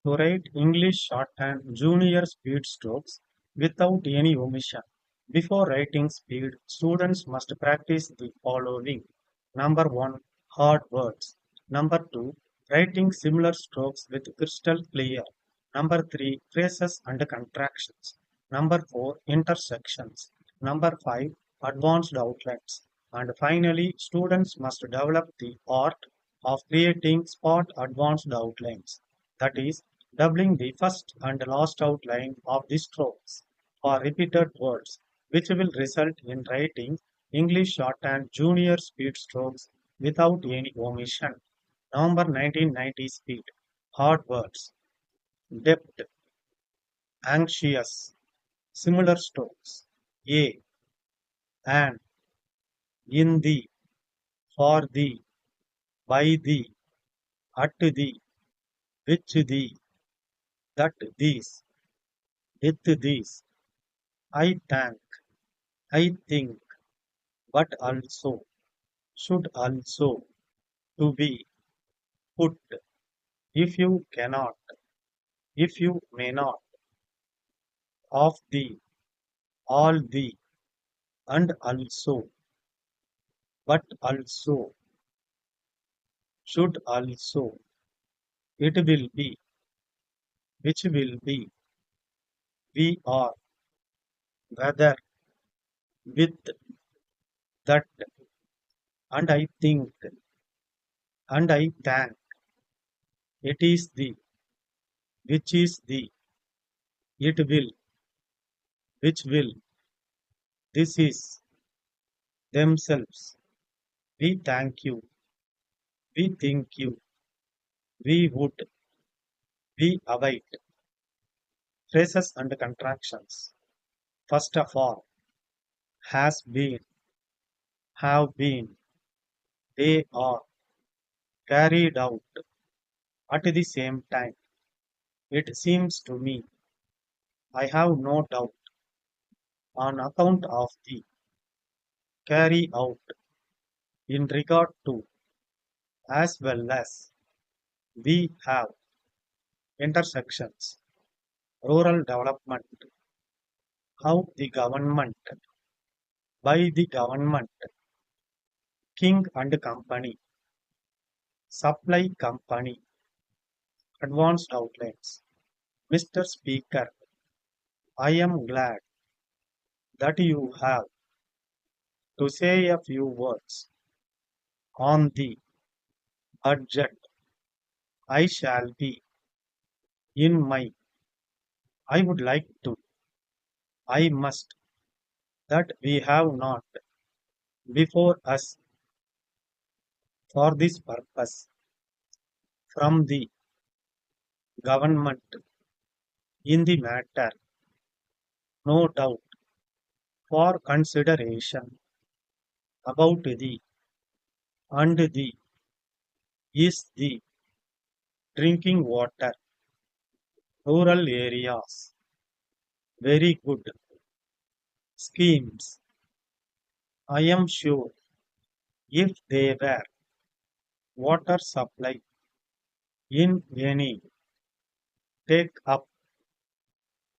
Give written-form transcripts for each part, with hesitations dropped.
To write English shorthand junior speed strokes without any omission. Before writing speed, students must practice the following. Number 1. Hard words. Number 2. Writing similar strokes with crystal clear. Number 3. Phrases and contractions. Number 4. Intersections. Number 5. Advanced outlines. And finally, students must develop the art of creating spot advanced outlines. That is, doubling the first and last outline of the strokes for repeated words, which will result in writing English shorthand junior speed strokes without any omission. November 1990 speed. Hard words. Depth. Anxious. Similar strokes. A. And. In the. For the. By the. At the. Which the. That these. With these. I thank. I think. But also. Should also. To be. Put. If you cannot. If you may not. Of the. All the. And also. But also. Should also. It will be. Which will be. We are. Whether. With. That. And I think. And I thank. It is the. Which is the. It will. Which will. This is. Themselves. We thank you. We think you. We would. We await. Phrases and contractions. First of all. Has been. Have been. They are. Carried out. At the same time. It seems to me. I have no doubt. On account of the. Carry out. In regard to. As well as. We have. Intersections. Rural development. How the government. By the government. King and Company. Supply Company. Advanced outlines. Mr. Speaker, I am glad that you have to say a few words on the budget. I shall be in my. I would like to. I must. That we have not before us for this purpose from the government in the matter. No doubt for consideration about the and the is the drinking water rural areas. Very good schemes. I am sure if they were water supply in any take up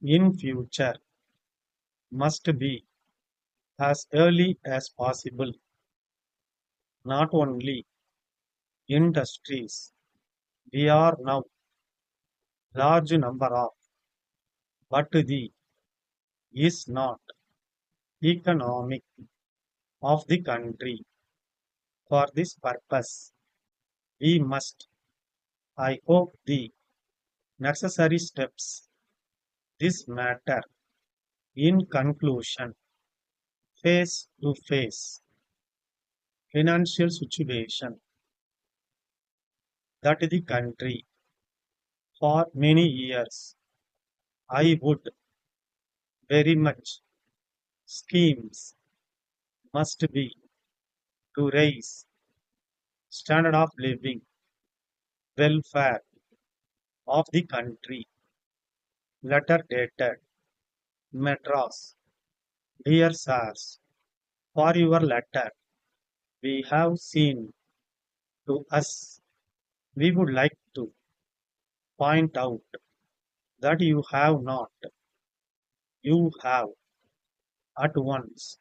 in future must be as early as possible. Not only industries we are now large number of, but the is not economic of the country. For this purpose, we must, I hope, the necessary steps. This matter, in conclusion, face to face financial situation that the country for many years I would very much schemes must be to raise standard of living welfare of the country. Letter dated Madras. Dear sirs, for your letter we have seen to us. We would like to point out that you have not, you have, at once.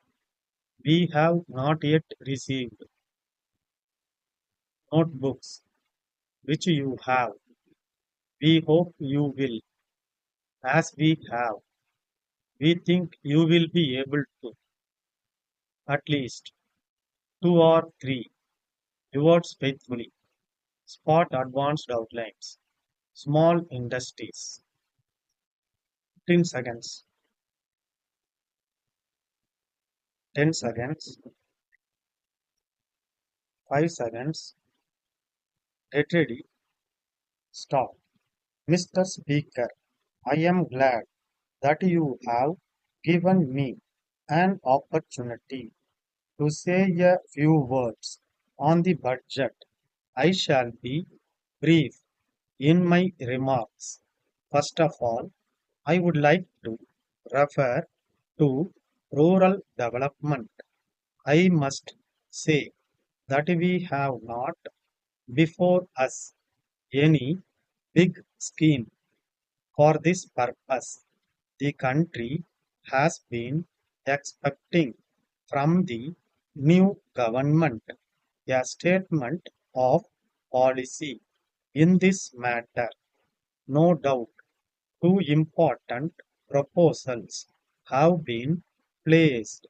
We have not yet received notebooks, which you have. We hope you will, as we have. We think you will be able to, at least, two or three. Yours faithfully. Spot advanced outlines. Small industries. 15 seconds. 10 seconds. 5 seconds. Get ready. Stop. Mr. Speaker, I am glad that you have given me an opportunity to say a few words on the budget. I shall be brief in my remarks. First of all, I would like to refer to rural development. I must say that we have not before us any big scheme for this purpose. The country has been expecting from the new government a statement of policy in this matter. No doubt, two important proposals have been placed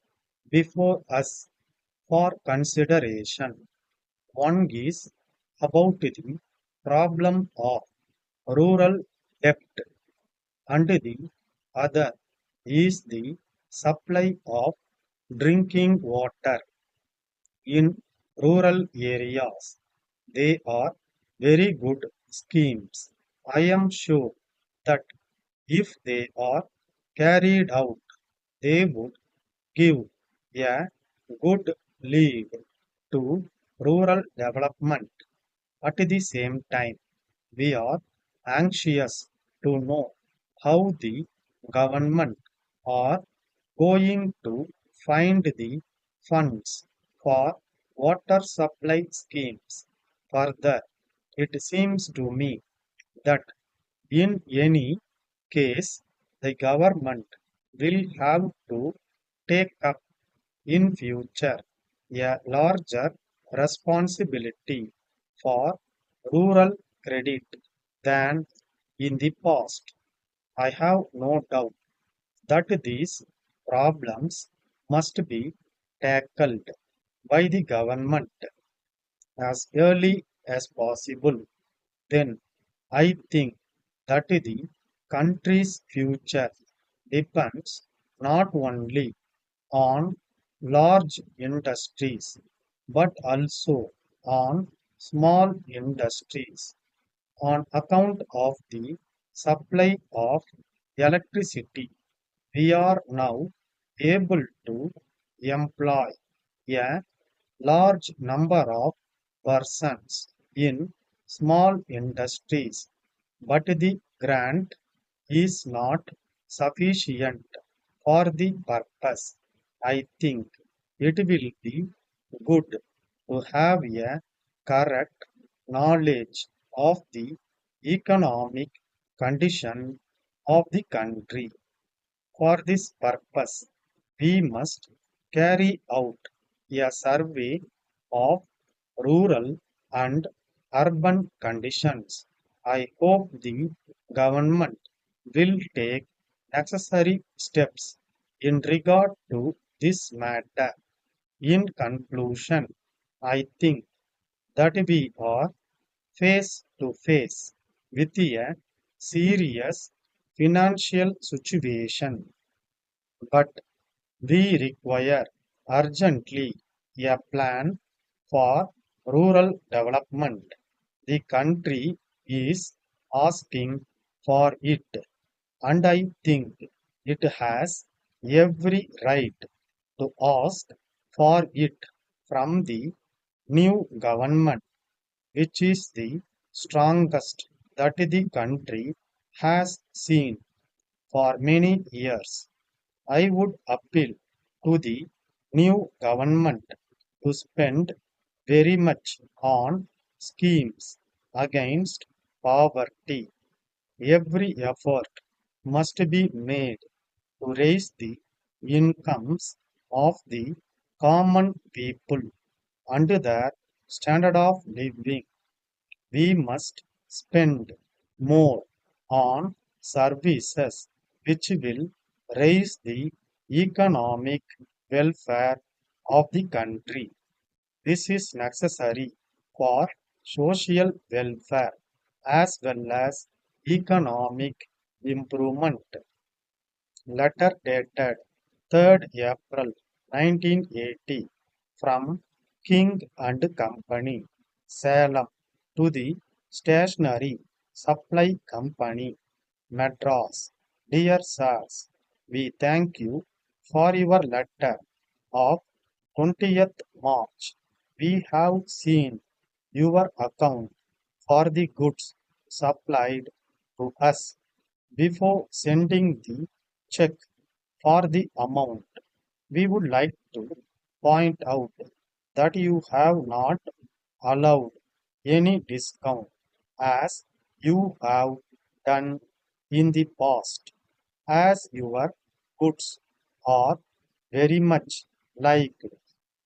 before us for consideration. One is about the problem of rural debt, and the other is the supply of drinking water in rural areas. They are very good schemes. I am sure that if they are carried out, they would give a good lead to rural development. At the same time, we are anxious to know how the government are going to find the funds for water supply schemes. Further, it seems to me that in any case, the government will have to take up in future a larger responsibility for rural credit than in the past. I have no doubt that these problems must be tackled by the government as early as possible. Then I think that the country's future depends not only on large industries but also on small industries on account of the supply of electricity. We are now able to employ a large number of persons in small industries, but the grant is not sufficient for the purpose. I think it will be good to have a correct knowledge of the economic condition of the country. For this purpose, we must carry out a survey of rural and urban conditions. I hope the government will take necessary steps in regard to this matter. In conclusion, I think that we are face to face with a serious financial situation, but we require urgently a plan for rural development. The country is asking for it, and I think it has every right to ask for it from the new government, which is the strongest that the country has seen for many years. I would appeal to the new government to spend very much on schemes against poverty Every effort must be made to raise the incomes of the common people and their standard of living. We must spend more on services which will raise the economic welfare of the country. This is necessary for social welfare as well as economic improvement. Letter dated 3rd April 1980 from King and Company, Salem, to the Stationery Supply Company, Madras. Dear Sirs, we thank you for your letter of 20th March. We have seen your account for the goods supplied to us. Before sending the check for the amount, we would like to point out that you have not allowed any discount as you have done in the past. As your goods are very much liked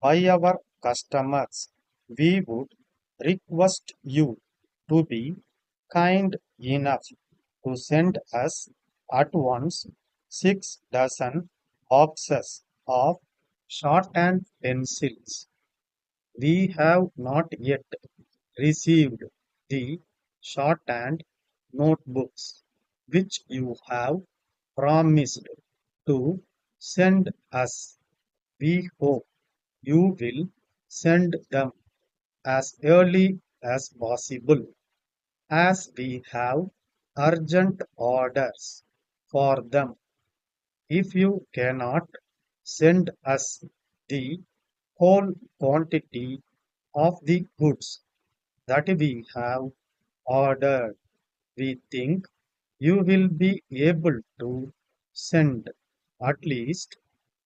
by our customers, we would request you to be kind enough to send us at once 6 dozen boxes of shorthand pencils. We have not yet received the shorthand notebooks which you have promised to send us. We hope you will send them as early as possible, as we have urgent orders for them. If you cannot send us the whole quantity of the goods that we have ordered, we think you will be able to send at least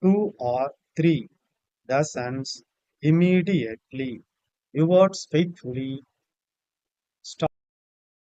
2 or 3 dozens immediately. Yours faithfully,